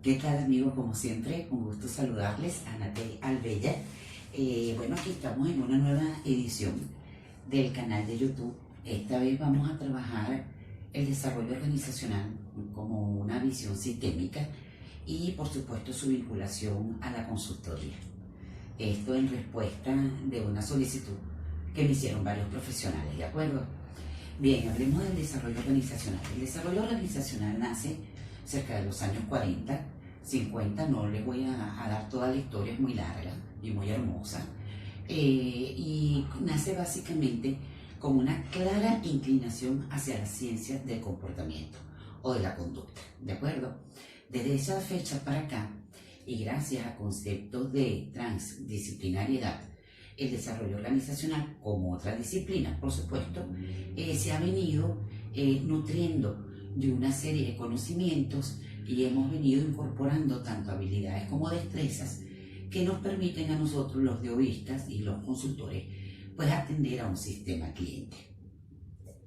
¿Qué tal, amigos? Como siempre, un gusto saludarles, Ana Albella. Bueno, aquí estamos en una nueva edición del canal de YouTube. Esta vez vamos a trabajar el desarrollo organizacional como una visión sistémica y, por supuesto, su vinculación a la consultoría. Esto en respuesta de una solicitud que me hicieron varios profesionales, ¿de acuerdo? Bien, hablemos del desarrollo organizacional. El desarrollo organizacional nace cerca de los años 40, 50, no les voy a dar toda la historia, es muy larga y muy hermosa, y nace básicamente como una clara inclinación hacia las ciencias del comportamiento o de la conducta, ¿de acuerdo? Desde esa fecha para acá, y gracias a conceptos de transdisciplinariedad, el desarrollo organizacional como otra disciplina, por supuesto, se ha venido nutriendo de una serie de conocimientos y hemos venido incorporando tanto habilidades como destrezas que nos permiten a nosotros, los DOistas y los consultores, pues atender a un sistema cliente.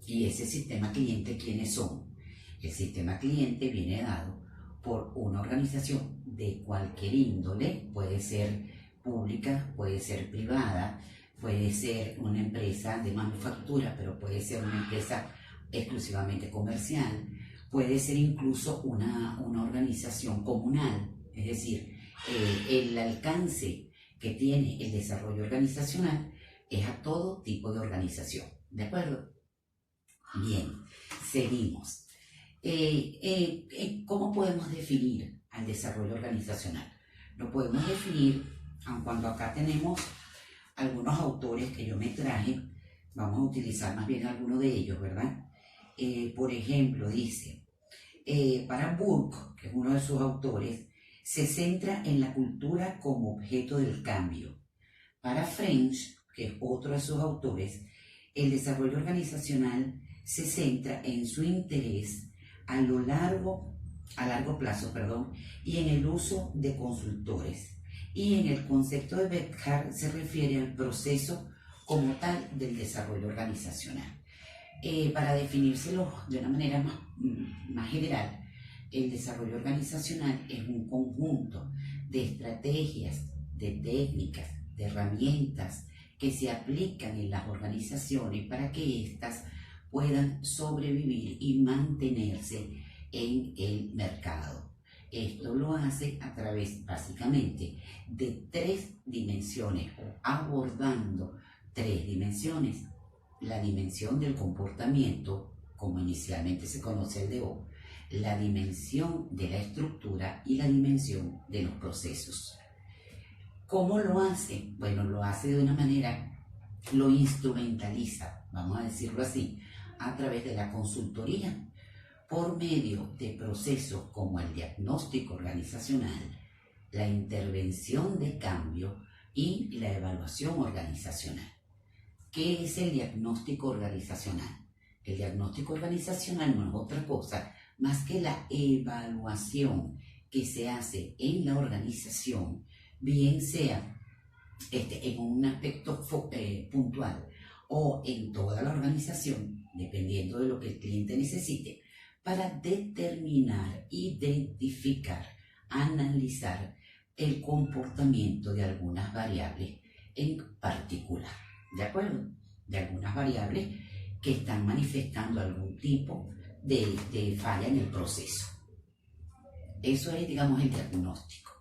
Y ese sistema cliente, ¿quiénes son? El sistema cliente viene dado por una organización de cualquier índole, puede ser pública, puede ser privada, puede ser una empresa de manufactura, pero puede ser una empresa exclusivamente comercial, puede ser incluso una organización comunal, es decir, el alcance que tiene el desarrollo organizacional es a todo tipo de organización, ¿de acuerdo? Bien, seguimos. ¿Cómo podemos definir al desarrollo organizacional? Lo podemos definir, aun cuando acá tenemos algunos autores que yo me traje, vamos a utilizar más bien algunos de ellos, ¿verdad? Por ejemplo, dice, para Burke, que es uno de sus autores, se centra en la cultura como objeto del cambio. Para French, que es otro de sus autores, el desarrollo organizacional se centra en su interés a largo plazo, y en el uso de consultores. Y en el concepto de Beckhardt se refiere al proceso como tal del desarrollo organizacional. Para definírselo de una manera más general, el desarrollo organizacional es un conjunto de estrategias, de técnicas, de herramientas que se aplican en las organizaciones para que éstas puedan sobrevivir y mantenerse en el mercado. Esto lo hace a través básicamente de tres dimensiones, o abordando tres dimensiones. La dimensión del comportamiento, como inicialmente se conoce el DO, la dimensión de la estructura y la dimensión de los procesos. ¿Cómo lo hace? Bueno, lo hace de una manera, lo instrumentaliza, vamos a decirlo así, a través de la consultoría, por medio de procesos como el diagnóstico organizacional, la intervención de cambio y la evaluación organizacional. ¿Qué es el diagnóstico organizacional? El diagnóstico organizacional no es otra cosa más que la evaluación que se hace en la organización, bien sea en un aspecto puntual o en toda la organización, dependiendo de lo que el cliente necesite, para determinar, identificar, analizar el comportamiento de algunas variables en particular, ¿de acuerdo? De algunas variables que están manifestando algún tipo de falla en el proceso. Eso es, digamos, el diagnóstico.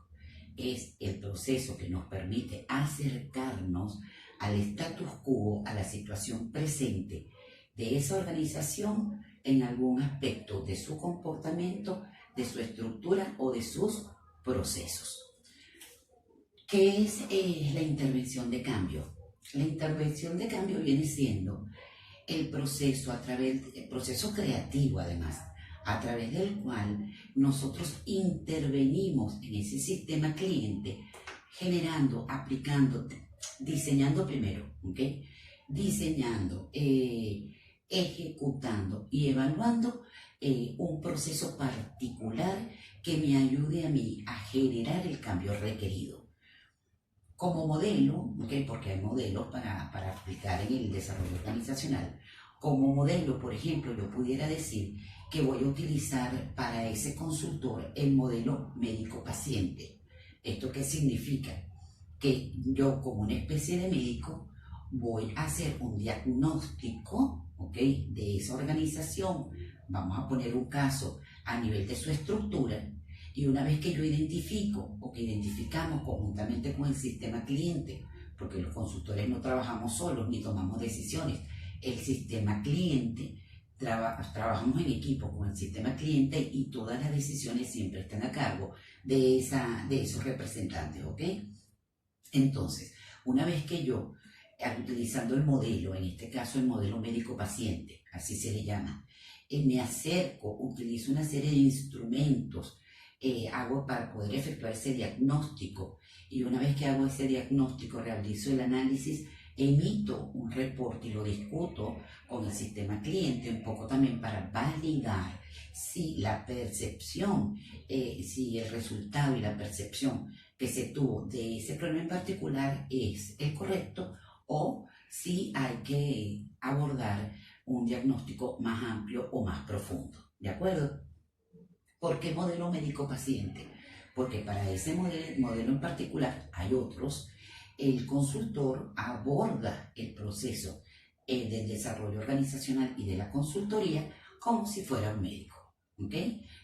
Es el proceso que nos permite acercarnos al status quo, a la situación presente de esa organización en algún aspecto de su comportamiento, de su estructura o de sus procesos. ¿Qué es la intervención de cambio? La intervención de cambio viene siendo el proceso, el proceso creativo además, a través del cual nosotros intervenimos en ese sistema cliente, generando, aplicando, diseñando primero, ¿ok? Diseñando, ejecutando y evaluando un proceso particular que me ayude a mí a generar el cambio requerido. Como modelo, ¿okay? Porque hay modelos para aplicar en el desarrollo organizacional. Como modelo, por ejemplo, yo pudiera decir que voy a utilizar para ese consultor el modelo médico-paciente. ¿Esto qué significa? Que yo, como una especie de médico, voy a hacer un diagnóstico, ¿ok?, de esa organización. Vamos a poner un caso a nivel de su estructura, y una vez que yo identifico o que identificamos conjuntamente con el sistema cliente, porque los consultores no trabajamos solos ni tomamos decisiones, el sistema cliente, trabajamos en equipo con el sistema cliente y todas las decisiones siempre están a cargo de esos representantes, ¿ok? Entonces, una vez que yo, utilizando el modelo, en este caso el modelo médico-paciente, así se le llama, me acerco, utilizo una serie de instrumentos, hago para poder efectuar ese diagnóstico, y una vez que hago ese diagnóstico, realizo el análisis, emito un reporte y lo discuto con el sistema cliente, un poco también para validar si la percepción, si el resultado y la percepción que se tuvo de ese problema en particular es el correcto, o si hay que abordar un diagnóstico más amplio o más profundo, ¿de acuerdo? ¿Por qué modelo médico-paciente? Porque para ese modelo en particular, hay otros, el consultor aborda el proceso del desarrollo organizacional y de la consultoría como si fuera un médico, ¿ok?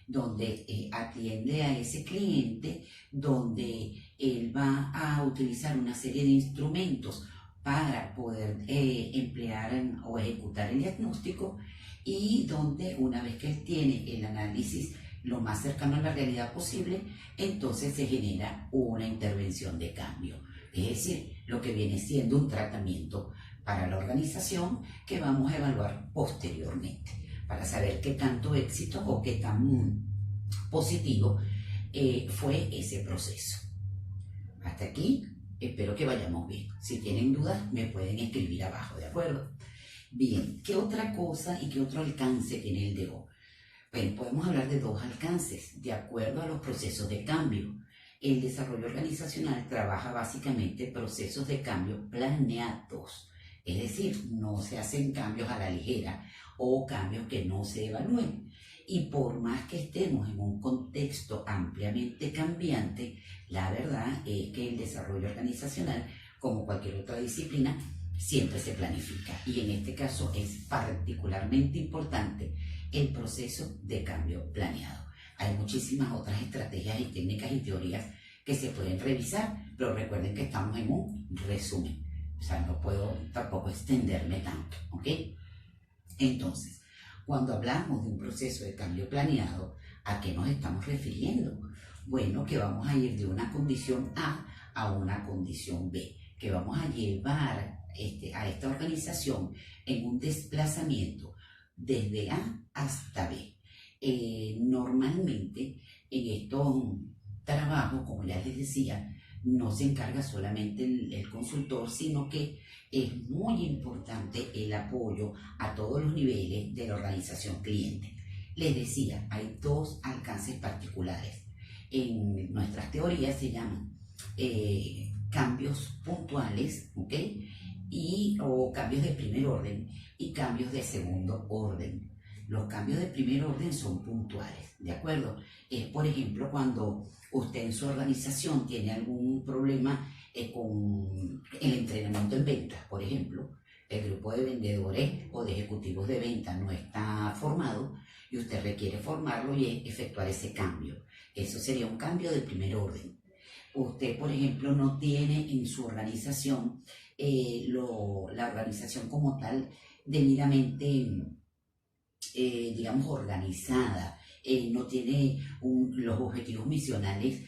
Donde atiende a ese cliente, donde él va a utilizar una serie de instrumentos para poder emplear o ejecutar el diagnóstico, y donde una vez que él tiene el análisis lo más cercano a la realidad posible, entonces se genera una intervención de cambio. Es decir, lo que viene siendo un tratamiento para la organización que vamos a evaluar posteriormente para saber qué tanto éxito o qué tan positivo fue ese proceso. Hasta aquí, espero que vayamos bien. Si tienen dudas, me pueden escribir abajo, ¿de acuerdo? Bien, ¿qué otra cosa y qué otro alcance tiene el DO? Bueno, podemos hablar de dos alcances, de acuerdo a los procesos de cambio. El desarrollo organizacional trabaja básicamente procesos de cambio planeados, es decir, no se hacen cambios a la ligera o cambios que no se evalúen. Y por más que estemos en un contexto ampliamente cambiante, la verdad es que el desarrollo organizacional, como cualquier otra disciplina, siempre se planifica. Y en este caso es particularmente importante el proceso de cambio planeado. Hay muchísimas otras estrategias y técnicas y teorías que se pueden revisar, pero recuerden que estamos en un resumen. O sea, no puedo tampoco extenderme tanto, ¿ok? Entonces, cuando hablamos de un proceso de cambio planeado, ¿a qué nos estamos refiriendo? Bueno, que vamos a ir de una condición a una condición B, que vamos a llevar a esta organización en un desplazamiento desde A hasta B. Normalmente en estos trabajos, como ya les decía, no se encarga solamente el consultor, sino que es muy importante el apoyo a todos los niveles de la organización cliente. Les decía, hay dos alcances particulares. En nuestras teorías se llaman cambios puntuales, ¿ok?, o cambios de primer orden y cambios de segundo orden. Los cambios de primer orden son puntuales, ¿de acuerdo? Es, por ejemplo, cuando usted en su organización tiene algún problema con el entrenamiento en ventas, por ejemplo, el grupo de vendedores o de ejecutivos de ventas no está formado y usted requiere formarlo y efectuar ese cambio. Eso sería un cambio de primer orden. Usted, por ejemplo, no tiene en su organización la organización como tal debidamente, digamos, organizada, no tiene los objetivos misionales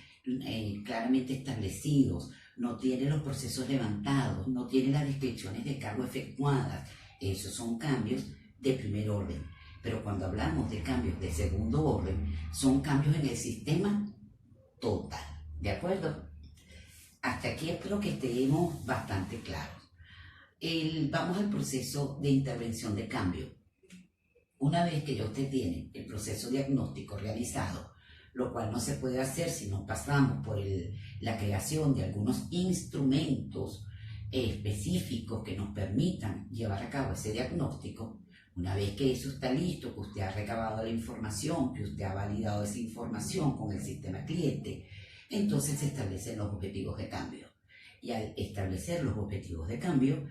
claramente establecidos, no tiene los procesos levantados, no tiene las descripciones de cargo efectuadas. Esos son cambios de primer orden. Pero cuando hablamos de cambios de segundo orden, son cambios en el sistema total, ¿de acuerdo? Hasta aquí espero que estemos bastante claros. Vamos al proceso de intervención de cambio. Una vez que ya usted tiene el proceso diagnóstico realizado, lo cual no se puede hacer si no pasamos por la creación de algunos instrumentos específicos que nos permitan llevar a cabo ese diagnóstico. Una vez que eso está listo, que usted ha recabado la información, que usted ha validado esa información con el sistema cliente, entonces se establecen los objetivos de cambio. Y al establecer los objetivos de cambio,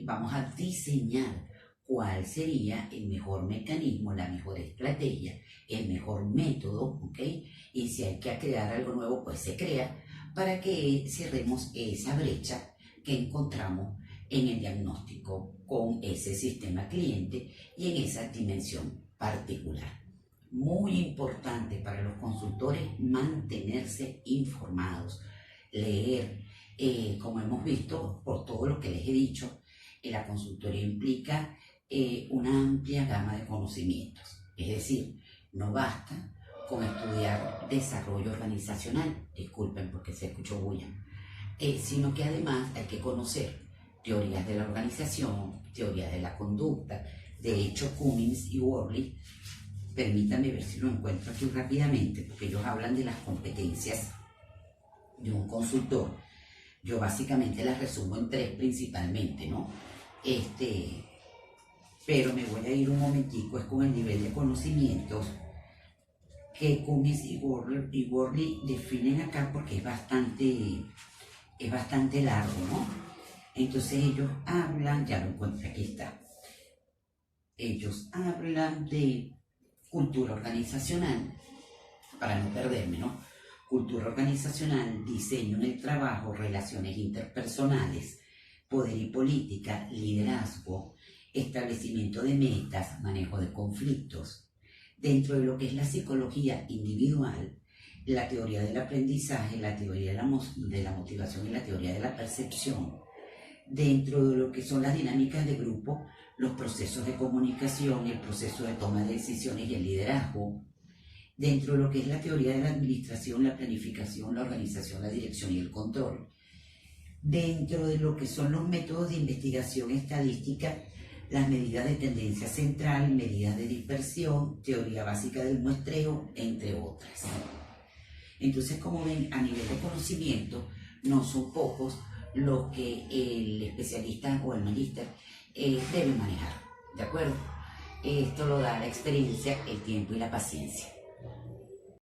vamos a diseñar cuál sería el mejor mecanismo, la mejor estrategia, el mejor método, ¿ok? Y si hay que crear algo nuevo, pues se crea para que cerremos esa brecha que encontramos en el diagnóstico con ese sistema cliente y en esa dimensión particular. Muy importante para los consultores mantenerse informados, leer, como hemos visto por todo lo que les he dicho, la consultoría implica una amplia gama de conocimientos, es decir, no basta con estudiar desarrollo organizacional, disculpen porque se escuchó bulla, sino que además hay que conocer teorías de la organización, teorías de la conducta. De hecho, Cummins y Worley, permítanme ver si lo encuentro aquí rápidamente, porque ellos hablan de las competencias de un consultor. Yo básicamente las resumo en tres principalmente, ¿no? Pero me voy a ir un momentico, es con el nivel de conocimientos que Cummins y Worley definen acá, porque es bastante largo, ¿no? Entonces ellos hablan, ya lo encontré, aquí está. Ellos hablan de cultura organizacional, para no perderme, ¿no? Cultura organizacional, diseño en el trabajo, relaciones interpersonales, poder y política, liderazgo, establecimiento de metas, manejo de conflictos. Dentro de lo que es la psicología individual, la teoría del aprendizaje, la teoría de la motivación y la teoría de la percepción. Dentro de lo que son las dinámicas de grupo, los procesos de comunicación, el proceso de toma de decisiones y el liderazgo. Dentro de lo que es la teoría de la administración, la planificación, la organización, la dirección y el control. Dentro de lo que son los métodos de investigación estadística, las medidas de tendencia central, medidas de dispersión, teoría básica del muestreo, entre otras. Entonces, como ven, a nivel de conocimiento, no son pocos los que el especialista o el magíster debe manejar, ¿de acuerdo? Esto lo da la experiencia, el tiempo y la paciencia.